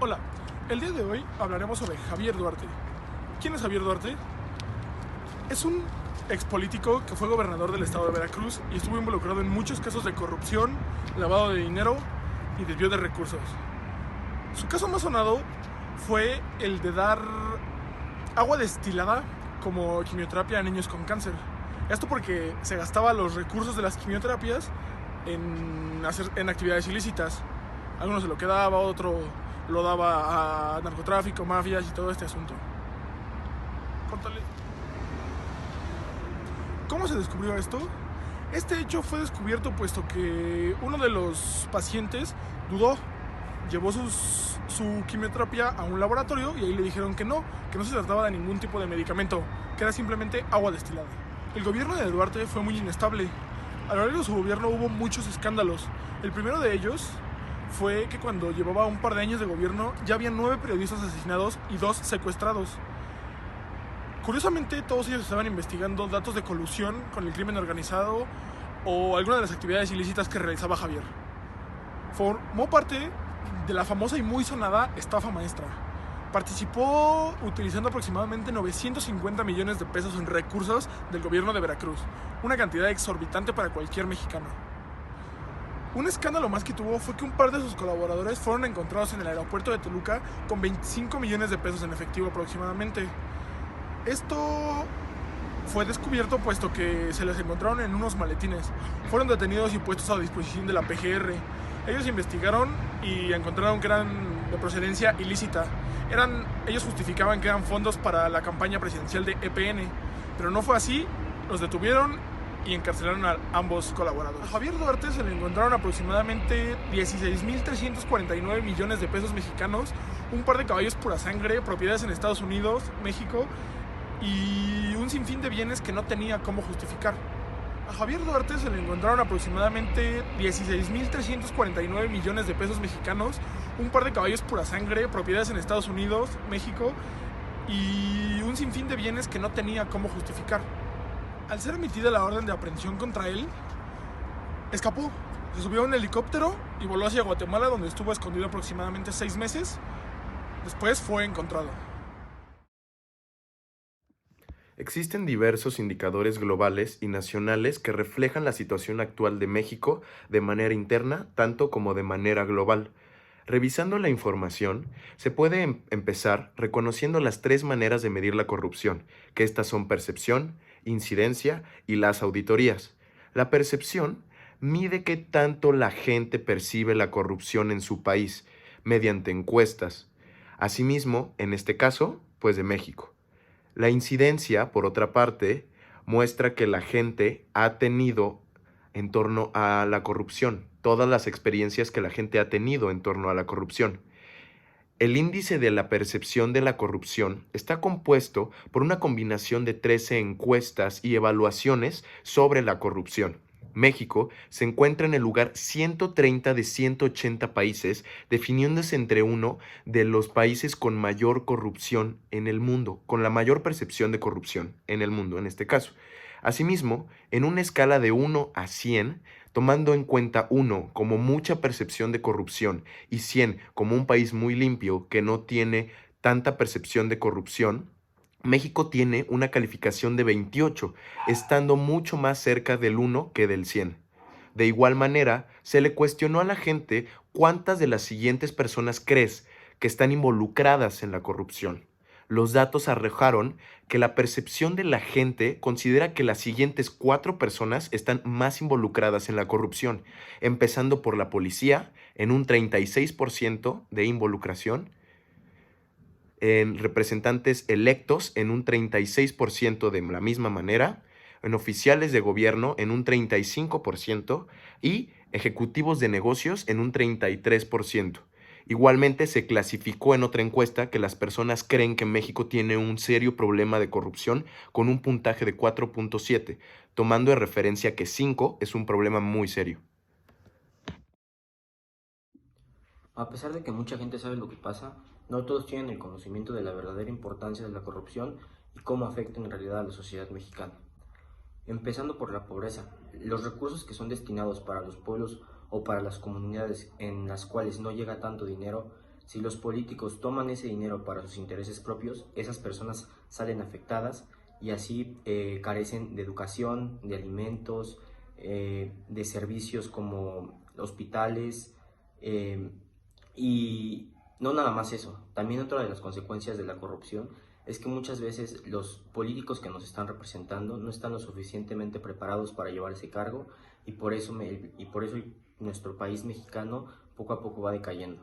Hola, el día de hoy hablaremos sobre Javier Duarte. ¿Quién es Javier Duarte? Es un expolítico que fue gobernador del estado de Veracruz y estuvo involucrado en muchos casos de corrupción, lavado de dinero y desvío de recursos. Su caso más sonado fue el de dar agua destilada como quimioterapia a niños con cáncer. Esto porque se gastaba los recursos de las quimioterapias en actividades ilícitas. Algunos se lo quedaba, otro lo daba a narcotráfico, mafias y todo este asunto. Córtale. ¿Cómo se descubrió esto? Este hecho fue descubierto puesto que uno de los pacientes dudó, llevó su quimioterapia a un laboratorio y ahí le dijeron que no se trataba de ningún tipo de medicamento, que era simplemente agua destilada. El gobierno de Duarte fue muy inestable. A lo largo de su gobierno hubo muchos escándalos. El primero de ellos fue que cuando llevaba un par de años de gobierno ya había 9 periodistas asesinados y 2 secuestrados. Curiosamente, todos ellos estaban investigando datos de colusión con el crimen organizado o alguna de las actividades ilícitas que realizaba Javier. Formó parte de la famosa y muy sonada estafa maestra. Participó utilizando aproximadamente 950 millones de pesos en recursos del gobierno de Veracruz, una cantidad exorbitante para cualquier mexicano. Un escándalo más que tuvo fue que un par de sus colaboradores fueron encontrados en el aeropuerto de Toluca con 25 millones de pesos en efectivo aproximadamente. Esto fue descubierto puesto que se les encontraron en unos maletines. Fueron detenidos y puestos a disposición de la PGR. Ellos investigaron y encontraron que eran de procedencia ilícita. Ellos justificaban que eran fondos para la campaña presidencial de EPN, pero no fue así. Los detuvieron y encarcelaron a ambos colaboradores. A Javier Duarte se le encontraron aproximadamente 16.349 millones de pesos mexicanos, un par de caballos pura sangre, propiedades en Estados Unidos, México y un sinfín de bienes que no tenía cómo justificar. A Javier Duarte se le encontraron aproximadamente 16.349 millones de pesos mexicanos, un par de caballos pura sangre, propiedades en Estados Unidos, México y un sinfín de bienes que no tenía cómo justificar. Al ser emitida la orden de aprehensión contra él, escapó. Se subió a un helicóptero y voló hacia Guatemala, donde estuvo escondido aproximadamente 6 meses. Después fue encontrado. Existen diversos indicadores globales y nacionales que reflejan la situación actual de México de manera interna, tanto como de manera global. Revisando la información, se puede empezar reconociendo las 3 maneras de medir la corrupción, que estas son percepción, incidencia y las auditorías. La percepción mide qué tanto la gente percibe la corrupción en su país, mediante encuestas. Asimismo, en este caso, pues de México. La incidencia, por otra parte, muestra que la gente ha tenido en torno a la corrupción, todas las experiencias que la gente ha tenido en torno a la corrupción. El índice de la percepción de la corrupción está compuesto por una combinación de 13 encuestas y evaluaciones sobre la corrupción. México se encuentra en el lugar 130 de 180 países, definiéndose entre uno de los países con mayor corrupción en el mundo, con la mayor percepción de corrupción en el mundo en este caso. Asimismo, en una escala de 1 a 100, tomando en cuenta 1 como mucha percepción de corrupción y 100 como un país muy limpio que no tiene tanta percepción de corrupción, México tiene una calificación de 28, estando mucho más cerca del 1 que del 100. De igual manera, se le cuestionó a la gente cuántas de las siguientes personas crees que están involucradas en la corrupción. Los datos arrojaron que la percepción de la gente considera que las siguientes 4 personas están más involucradas en la corrupción, empezando por la policía en un 36% de involucración, en representantes electos en un 36% de la misma manera, en oficiales de gobierno en un 35% y ejecutivos de negocios en un 33%. Igualmente se clasificó en otra encuesta que las personas creen que México tiene un serio problema de corrupción con un puntaje de 4.7, tomando de referencia que 5 es un problema muy serio. A pesar de que mucha gente sabe lo que pasa, no todos tienen el conocimiento de la verdadera importancia de la corrupción y cómo afecta en realidad a la sociedad mexicana. Empezando por la pobreza, los recursos que son destinados para los pueblos o para las comunidades en las cuales no llega tanto dinero Si los políticos toman ese dinero para sus intereses propios, esas personas salen afectadas y así carecen de educación, de alimentos, de servicios como hospitales, y no nada más eso. También otra de las consecuencias de la corrupción es que muchas veces los políticos que nos están representando no están lo suficientemente preparados para llevar ese cargo, y por eso nuestro país mexicano poco a poco va decayendo.